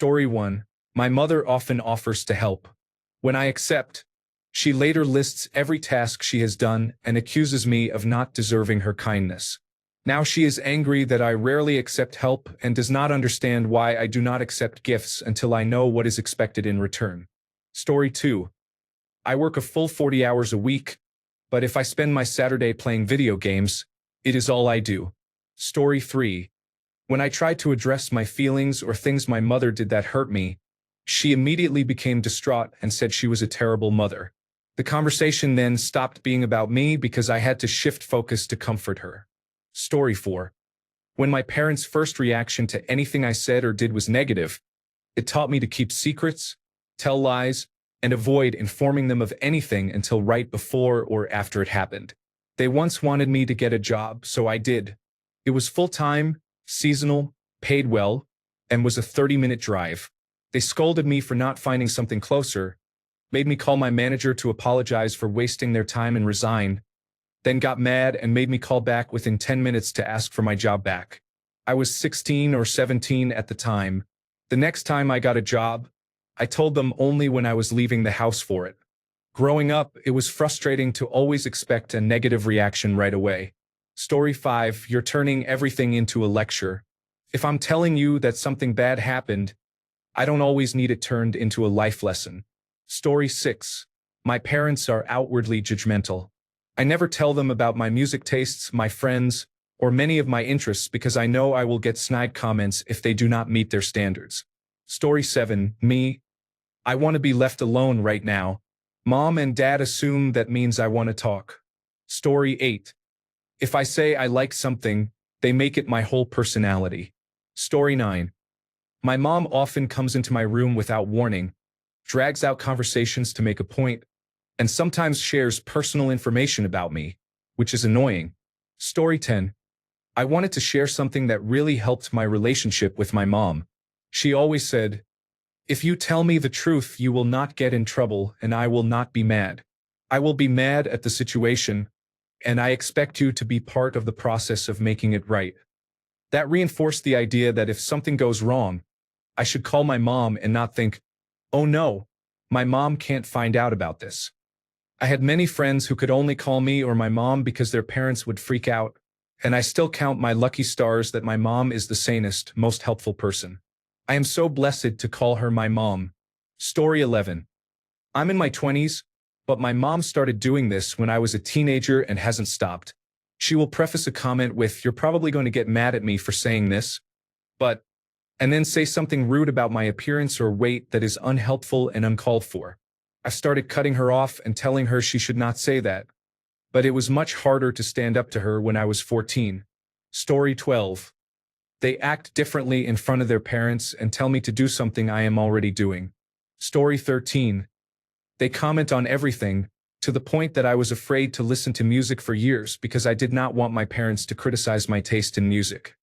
Story 1. My mother often offers to help. When I accept, she later lists every task she has done and accuses me of not deserving her kindness. Now she is angry that I rarely accept help and does not understand why I do not accept gifts until I know what is expected in return. Story 2. I work a full 40 hours a week, but if I spend my Saturday playing video games, it is all I do. Story 3. When I tried to address my feelings or things my mother did that hurt me, she immediately became distraught and said she was a terrible mother. The conversation then stopped being about me because I had to shift focus to comfort her. Story 4. When my parents' first reaction to anything I said or did was negative, it taught me to keep secrets, tell lies, and avoid informing them of anything until right before or after it happened. They once wanted me to get a job, so I did. It was full-time, seasonal, paid well, and was a 30-minute drive. They scolded me for not finding something closer, made me call my manager to apologize for wasting their time and resign, then got mad and made me call back within 10 minutes to ask for my job back. I was 16 or 17 at the time. The next time I got a job, I told them only when I was leaving the house for it. Growing up, it was frustrating to always expect a negative reaction right away. Story 5. You're turning everything into a lecture. If I'm telling you that something bad happened, I don't always need it turned into a life lesson. Story 6. My parents are outwardly judgmental. I never tell them about my music tastes, my friends, or many of my interests because I know I will get snide comments if they do not meet their standards. Story 7. Me. I want to be left alone right now. Mom and Dad assume that means I want to talk. Story 8. If I say I like something, they make it my whole personality. Story 9. My mom often comes into my room without warning, drags out conversations to make a point, and sometimes shares personal information about me, which is annoying. Story 10. I wanted to share something that really helped my relationship with my mom. She always said, "If you tell me the truth, you will not get in trouble and I will not be mad. I will be mad at the situation, and I expect you to be part of the process of making it right." That reinforced the idea that if something goes wrong, I should call my mom and not think, "Oh no, my mom can't find out about this." I had many friends who could only call me or my mom because their parents would freak out, and I still count my lucky stars that my mom is the sanest, most helpful person. I am so blessed to call her my mom. Story 11. I'm in my 20s, but my mom started doing this when I was a teenager and hasn't stopped. She will preface a comment with, "You're probably going to get mad at me for saying this, but," and then say something rude about my appearance or weight that is unhelpful and uncalled for. I started cutting her off and telling her she should not say that, but it was much harder to stand up to her when I was 14. Story 12. They act differently in front of their parents and tell me to do something I am already doing. Story 13. They comment on everything, to the point that I was afraid to listen to music for years because I did not want my parents to criticize my taste in music.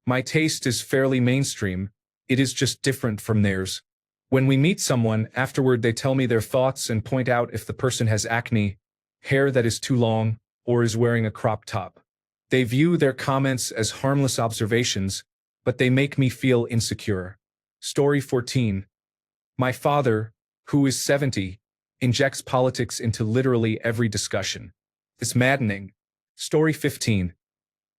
My taste is fairly mainstream, it is just different from theirs. When we meet someone, afterward they tell me their thoughts and point out if the person has acne, hair that is too long, or is wearing a crop top. They view their comments as harmless observations, but they make me feel insecure. Story 14. My father, who is 70, injects politics into literally every discussion. It's maddening. Story 15.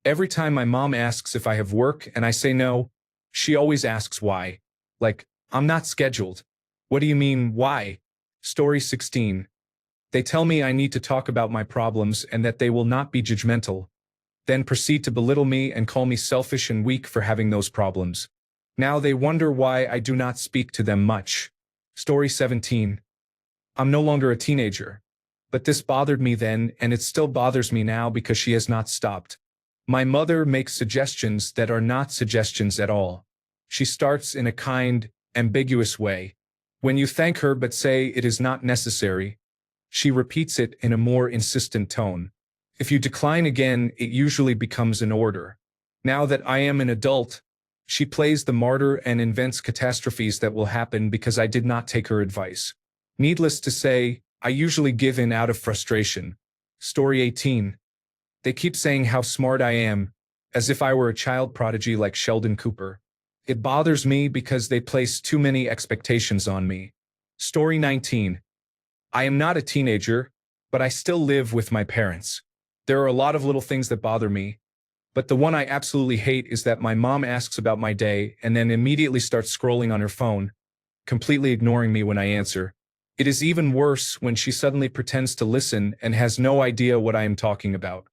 Every time my mom asks if I have work and I say no, she always asks why. Like, "I'm not scheduled." "What do you mean, why?" Story 16. They tell me I need to talk about my problems and that they will not be judgmental, then proceed to belittle me and call me selfish and weak for having those problems. Now they wonder why I do not speak to them much. Story 17. I'm no longer a teenager, but this bothered me then and it still bothers me now because she has not stopped. My mother makes suggestions that are not suggestions at all. She starts in a kind, ambiguous way. When you thank her but say it is not necessary, she repeats it in a more insistent tone. If you decline again, it usually becomes an order. Now that I am an adult, she plays the martyr and invents catastrophes that will happen because I did not take her advice. Needless to say, I usually give in out of frustration. Story 18. They keep saying how smart I am, as if I were a child prodigy like Sheldon Cooper. It bothers me because they place too many expectations on me. Story 19. I am not a teenager, but I still live with my parents. There are a lot of little things that bother me, but the one I absolutely hate is that my mom asks about my day and then immediately starts scrolling on her phone, completely ignoring me when I answer. It is even worse when she suddenly pretends to listen and has no idea what I am talking about.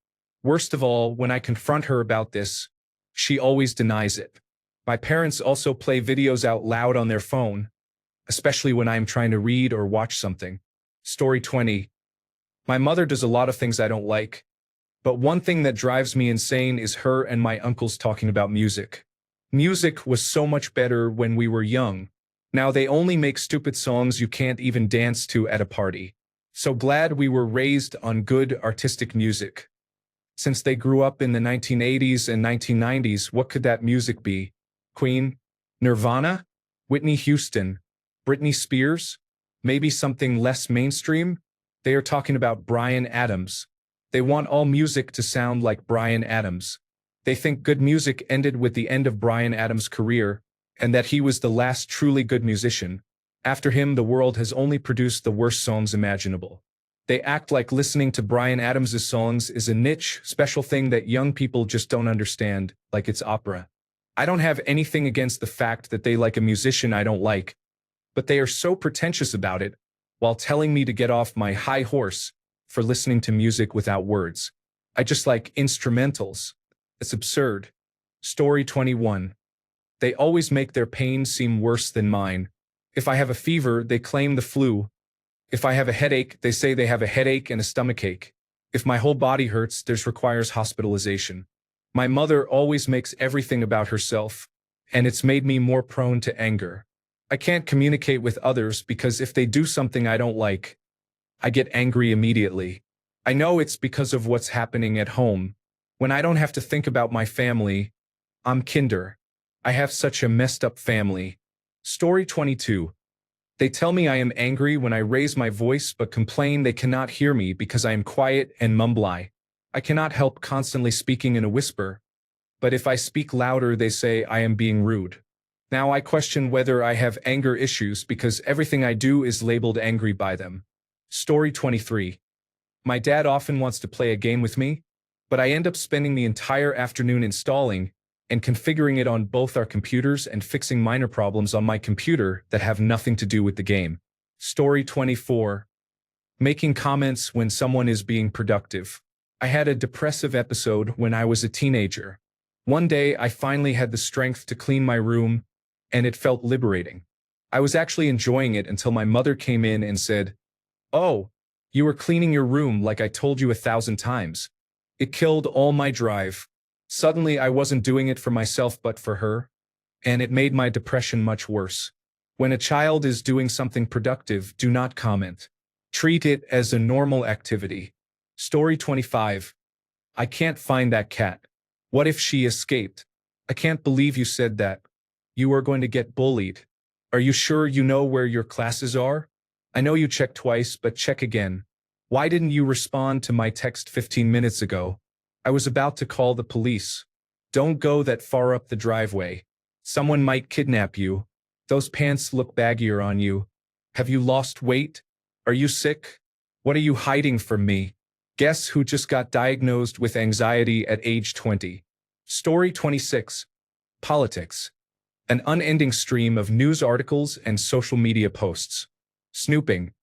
Worst of all, when I confront her about this, she always denies it. My parents also play videos out loud on their phone, especially when I am trying to read or watch something. Story 20. My mother does a lot of things I don't like, but one thing that drives me insane is her and my uncles talking about music. Music was so much better when we were young. Now they only make stupid songs you can't even dance to at a party. So glad we were raised on good artistic music. Since they grew up in the 1980s and 1990s, what could that music be? Queen? Nirvana? Whitney Houston? Britney Spears? Maybe something less mainstream? They are talking about Bryan Adams. They want all music to sound like Bryan Adams. They think good music ended with the end of Bryan Adams' career, and that he was the last truly good musician. After him, the world has only produced the worst songs imaginable. They act like listening to Bryan Adams' songs is a niche, special thing that young people just don't understand, like it's opera. I don't have anything against the fact that they like a musician I don't like, but they are so pretentious about it, while telling me to get off my high horse for listening to music without words. I just like instrumentals. It's absurd. Story 21. They always make their pain seem worse than mine. If I have a fever, they claim the flu. If I have a headache, they say they have a headache and a stomachache. If my whole body hurts, this requires hospitalization. My mother always makes everything about herself, and it's made me more prone to anger. I can't communicate with others because if they do something I don't like, I get angry immediately. I know it's because of what's happening at home. When I don't have to think about my family, I'm kinder. I have such a messed up family. Story 22. They tell me I am angry when I raise my voice but complain they cannot hear me because I am quiet and mumbly. I cannot help constantly speaking in a whisper, but if I speak louder they say I am being rude. Now I question whether I have anger issues because everything I do is labeled angry by them. Story 23. My dad often wants to play a game with me, but I end up spending the entire afternoon installing and configuring it on both our computers and fixing minor problems on my computer that have nothing to do with the game. Story 24. Making comments when someone is being productive. I had a depressive episode when I was a teenager. One day I finally had the strength to clean my room, and it felt liberating. I was actually enjoying it until my mother came in and said, "Oh, you were cleaning your room like I told you 1,000 times." It killed all my drive. Suddenly I wasn't doing it for myself but for her, and it made my depression much worse. When a child is doing something productive, do not comment. Treat it as a normal activity. Story 25. I can't find that cat. What if she escaped? I can't believe you said that. You are going to get bullied. Are you sure you know where your classes are? I know you checked twice, but check again. Why didn't you respond to my text 15 minutes ago? I was about to call the police. Don't go that far up the driveway. Someone might kidnap you. Those pants look baggier on you. Have you lost weight? Are you sick? What are you hiding from me? Guess who just got diagnosed with anxiety at age 20? Story 26. Politics. An unending stream of news articles and social media posts. Snooping.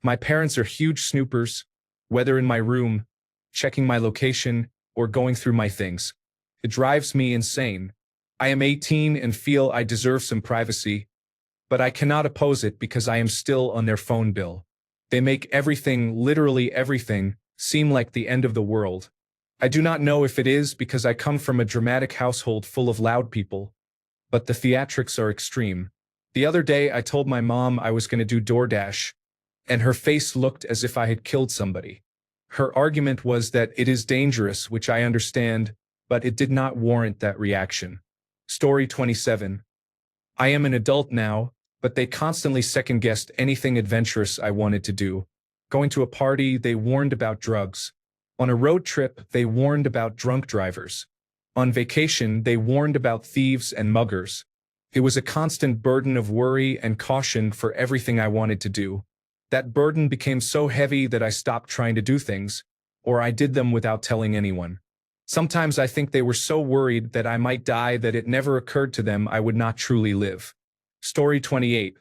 My parents are huge snoopers, whether in my room, checking my location, or going through my things. It drives me insane. I am 18 and feel I deserve some privacy, but I cannot oppose it because I am still on their phone bill. They make everything, literally everything, seem like the end of the world. I do not know if it is because I come from a dramatic household full of loud people, but the theatrics are extreme. The other day I told my mom I was going to do DoorDash, and her face looked as if I had killed somebody. Her argument was that it is dangerous, which I understand, but it did not warrant that reaction. Story 27. I am an adult now, but they constantly second-guessed anything adventurous I wanted to do. Going to a party, they warned about drugs. On a road trip, they warned about drunk drivers. On vacation, they warned about thieves and muggers. It was a constant burden of worry and caution for everything I wanted to do. That burden became so heavy that I stopped trying to do things, or I did them without telling anyone. Sometimes I think they were so worried that I might die that it never occurred to them I would not truly live. Story 28.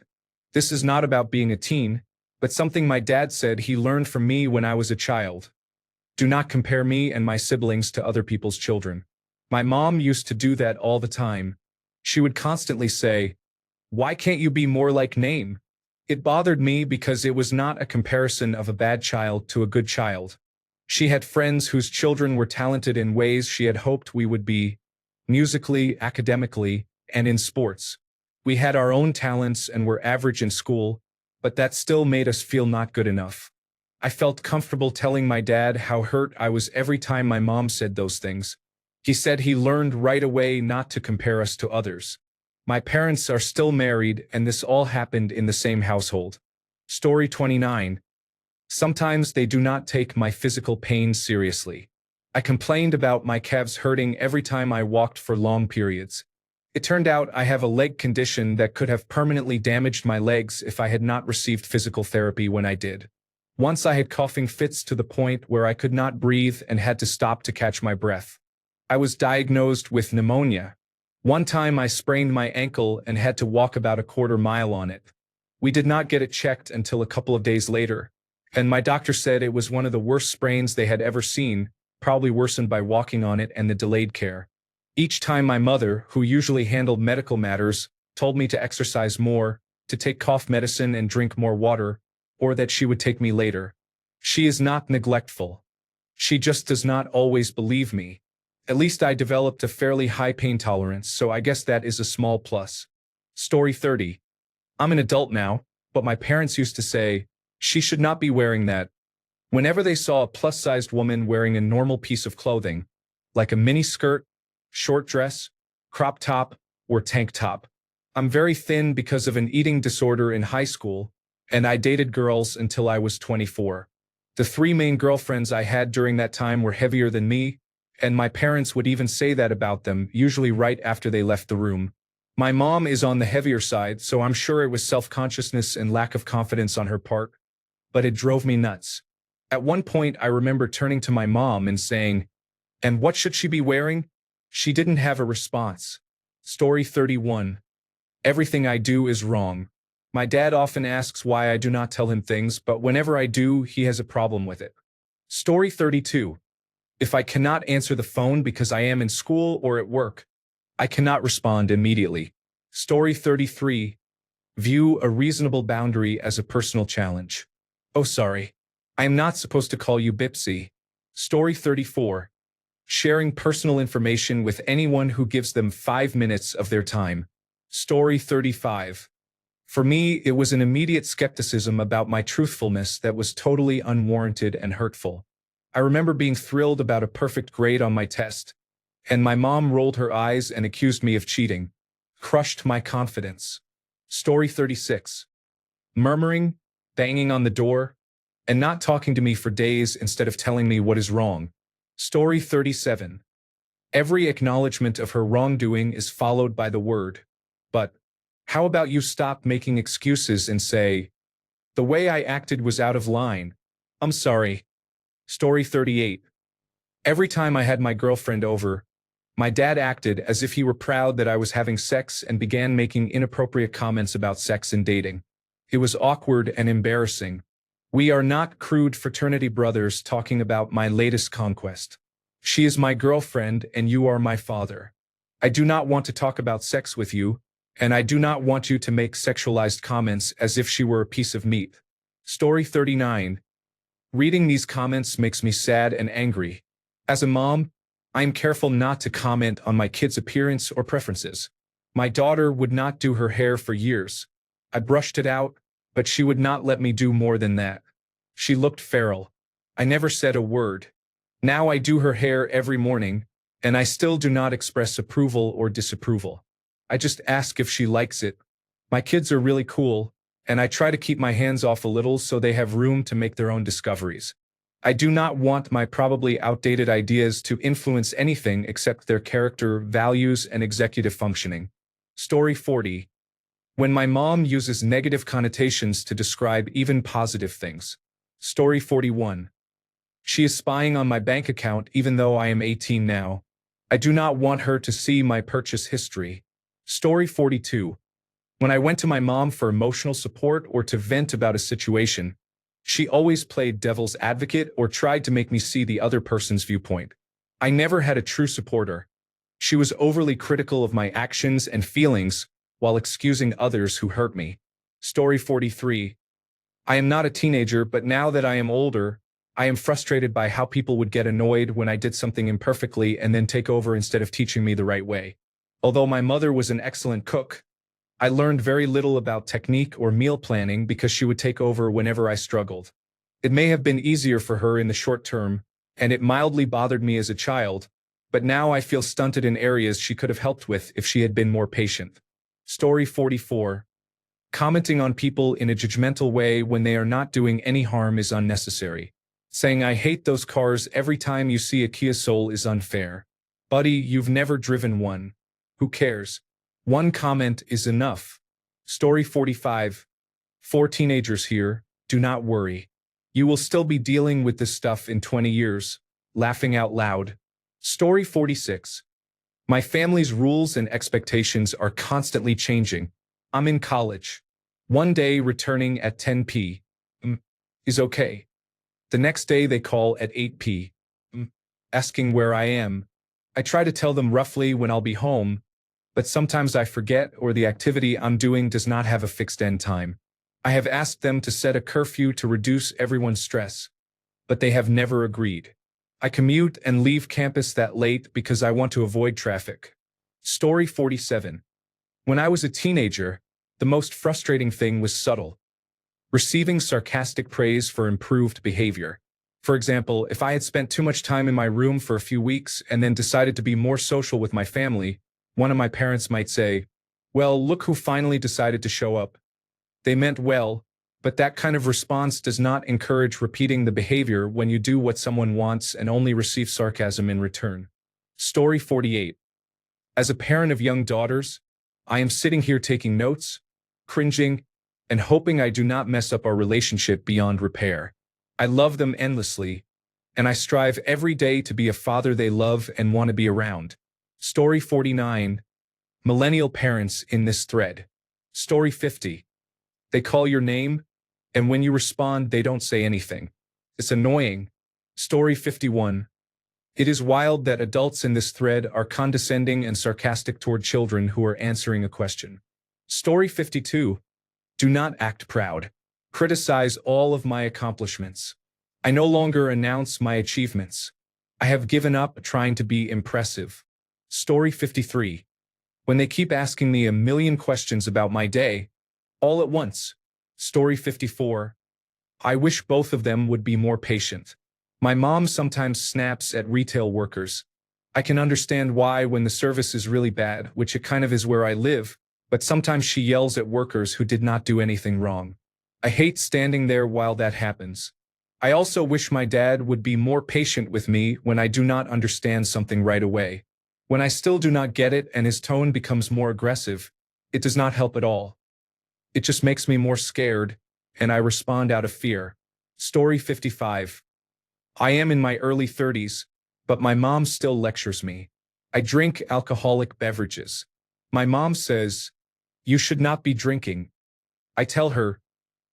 This is not about being a teen, but something my dad said he learned from me when I was a child. Do not compare me and my siblings to other people's children. My mom used to do that all the time. She would constantly say, "Why can't you be more like Name?" It bothered me because it was not a comparison of a bad child to a good child. She had friends whose children were talented in ways she had hoped we would be, musically, academically, and in sports. We had our own talents and were average in school, but that still made us feel not good enough. I felt comfortable telling my dad how hurt I was every time my mom said those things. He said he learned right away not to compare us to others. My parents are still married, and this all happened in the same household. Story 29. Sometimes they do not take my physical pain seriously. I complained about my calves hurting every time I walked for long periods. It turned out I have a leg condition that could have permanently damaged my legs if I had not received physical therapy when I did. Once I had coughing fits to the point where I could not breathe and had to stop to catch my breath. I was diagnosed with pneumonia. One time I sprained my ankle and had to walk about a quarter mile on it. We did not get it checked until a couple of days later, and my doctor said it was one of the worst sprains they had ever seen, probably worsened by walking on it and the delayed care. Each time my mother, who usually handled medical matters, told me to exercise more, to take cough medicine and drink more water, or that she would take me later. She is not neglectful. She just does not always believe me. At least I developed a fairly high pain tolerance, so I guess that is a small plus. Story 30. I'm an adult now, but my parents used to say, "She should not be wearing that." Whenever they saw a plus-sized woman wearing a normal piece of clothing, like a mini skirt, short dress, crop top, or tank top. I'm very thin because of an eating disorder in high school, and I dated girls until I was 24. The 3 main girlfriends I had during that time were heavier than me, and my parents would even say that about them, usually right after they left the room. My mom is on the heavier side, so I'm sure it was self-consciousness and lack of confidence on her part, but it drove me nuts. At one point, I remember turning to my mom and saying, "And what should she be wearing?" She didn't have a response. Story 31. Everything I do is wrong. My dad often asks why I do not tell him things, but whenever I do, he has a problem with it. Story 32. If I cannot answer the phone because I am in school or at work, I cannot respond immediately. Story 33. View a reasonable boundary as a personal challenge. Oh, sorry. I am not supposed to call you Bipsy. Story 34. Sharing personal information with anyone who gives them 5 minutes of their time. Story 35. For me, it was an immediate skepticism about my truthfulness that was totally unwarranted and hurtful. I remember being thrilled about a perfect grade on my test, and my mom rolled her eyes and accused me of cheating. Crushed my confidence. Story 36. Murmuring, banging on the door, and not talking to me for days instead of telling me what is wrong. Story 37. Every acknowledgement of her wrongdoing is followed by the word, "But how about you stop making excuses and say, 'The way I acted was out of line. I'm sorry.'" Story 38. Every time I had my girlfriend over, my dad acted as if he were proud that I was having sex and began making inappropriate comments about sex and dating. It was awkward and embarrassing. We are not crude fraternity brothers talking about my latest conquest. She is my girlfriend and you are my father. I do not want to talk about sex with you, and I do not want you to make sexualized comments as if she were a piece of meat. Story 39. Reading these comments makes me sad and angry. As a mom, I am careful not to comment on my kid's appearance or preferences. My daughter would not do her hair for years. I brushed it out, but she would not let me do more than that. She looked feral. I never said a word. Now I do her hair every morning, and I still do not express approval or disapproval. I just ask if she likes it. My kids are really cool, and I try to keep my hands off a little so they have room to make their own discoveries. I do not want my probably outdated ideas to influence anything except their character, values, and executive functioning. Story 40. When my mom uses negative connotations to describe even positive things. Story 41. She is spying on my bank account even though I am 18 now. I do not want her to see my purchase history. Story 42. When I went to my mom for emotional support or to vent about a situation, she always played devil's advocate or tried to make me see the other person's viewpoint. I never had a true supporter. She was overly critical of my actions and feelings while excusing others who hurt me. Story 43. I am not a teenager, but now that I am older, I am frustrated by how people would get annoyed when I did something imperfectly and then take over instead of teaching me the right way. Although my mother was an excellent cook, I learned very little about technique or meal planning because she would take over whenever I struggled. It may have been easier for her in the short term, and it mildly bothered me as a child, but now I feel stunted in areas she could have helped with if she had been more patient. Story 44. Commenting on people in a judgmental way when they are not doing any harm is unnecessary. Saying I hate those cars every time you see a Kia Soul is unfair. Buddy, you've never driven one. Who cares? One comment is enough. Story 45. 4 teenagers here, do not worry. You will still be dealing with this stuff in 20 years. Laughing out loud. Story 46. My family's rules and expectations are constantly changing. I'm in college. One day returning at 10 p.m. is okay. The next day they call at 8 p.m. asking where I am. I try to tell them roughly when I'll be home, but sometimes I forget or the activity I'm doing does not have a fixed end time. I have asked them to set a curfew to reduce everyone's stress, but they have never agreed. I commute and leave campus that late because I want to avoid traffic. Story 47. When I was a teenager, the most frustrating thing was subtle. Receiving sarcastic praise for improved behavior. For example, if I had spent too much time in my room for a few weeks and then decided to be more social with my family, one of my parents might say, "Well, look who finally decided to show up." They meant well, but that kind of response does not encourage repeating the behavior when you do what someone wants and only receive sarcasm in return. Story 48. As a parent of young daughters, I am sitting here taking notes, cringing, and hoping I do not mess up our relationship beyond repair. I love them endlessly, and I strive every day to be a father they love and want to be around. Story 49. Millennial parents in this thread. Story 50. They call your name, and when you respond, they don't say anything. It's annoying. Story 51. It is wild that adults in this thread are condescending and sarcastic toward children who are answering a question. Story 52. Do not act proud. Criticize all of my accomplishments. I no longer announce my achievements. I have given up trying to be impressive. Story 53. When they keep asking me a million questions about my day, all at once. Story 54. I wish both of them would be more patient. My mom sometimes snaps at retail workers. I can understand why when the service is really bad, which it kind of is where I live, but sometimes she yells at workers who did not do anything wrong. I hate standing there while that happens. I also wish my dad would be more patient with me when I do not understand something right away. When I still do not get it and his tone becomes more aggressive, it does not help at all. It just makes me more scared, and I respond out of fear. Story 55. I am in my early 30s, but my mom still lectures me. I drink alcoholic beverages. My mom says, "You should not be drinking." I tell her,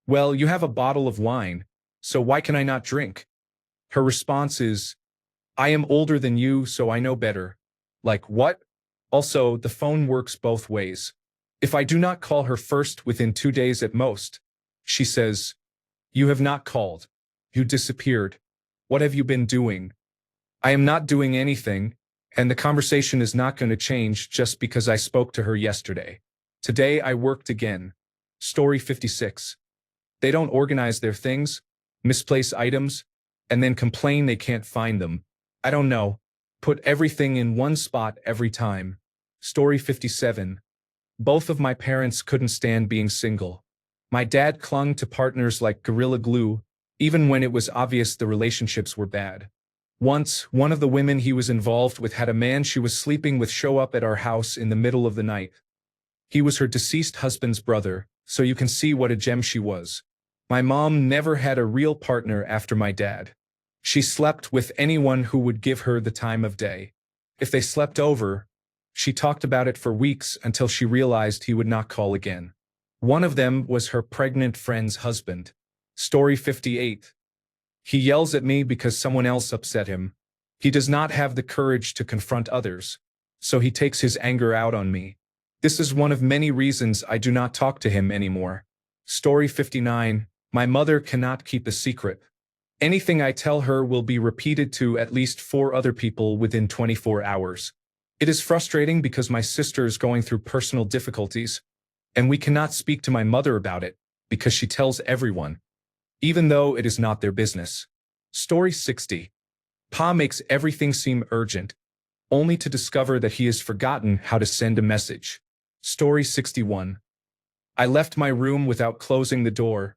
"Well, you have a bottle of wine, so why can I not drink?" Her response is, "I am older than you, so I know better." Like what? Also, the phone works both ways. If I do not call her first within 2 days at most, she says, "You have not called. You disappeared. What have you been doing?" I am not doing anything, and the conversation is not going to change just because I spoke to her yesterday. Today I worked again. Story 56. They don't organize their things, misplace items, and then complain they can't find them. I don't know. Put everything in one spot every time. Story 57. Both of my parents couldn't stand being single. My dad clung to partners like Gorilla Glue, even when it was obvious the relationships were bad. Once, one of the women he was involved with had a man she was sleeping with show up at our house in the middle of the night. He was her deceased husband's brother, so you can see what a gem she was. My mom never had a real partner after my dad. She slept with anyone who would give her the time of day. If they slept over, she talked about it for weeks until she realized he would not call again. One of them was her pregnant friend's husband. Story 58. He yells at me because someone else upset him. He does not have the courage to confront others, so he takes his anger out on me. This is one of many reasons I do not talk to him anymore. Story 59. My mother cannot keep a secret. Anything I tell her will be repeated to at least 4 other people within 24 hours. It is frustrating because my sister is going through personal difficulties, and we cannot speak to my mother about it because she tells everyone, even though it is not their business. Story 60. Pa makes everything seem urgent, only to discover that he has forgotten how to send a message. Story 61. I left my room without closing the door,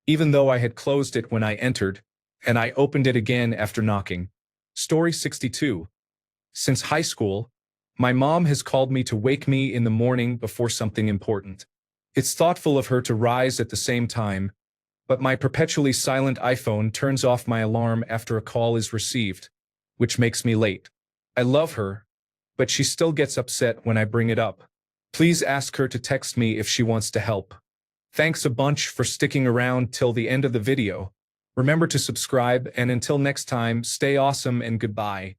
even though I had closed it when I entered, and I opened it again after knocking. Story 62. Since high school, my mom has called me to wake me in the morning before something important. It's thoughtful of her to rise at the same time, but my perpetually silent iPhone turns off my alarm after a call is received, which makes me late. I love her, but she still gets upset when I bring it up. Please ask her to text me if she wants to help. Thanks a bunch for sticking around till the end of the video. Remember to subscribe, and until next time, stay awesome and goodbye.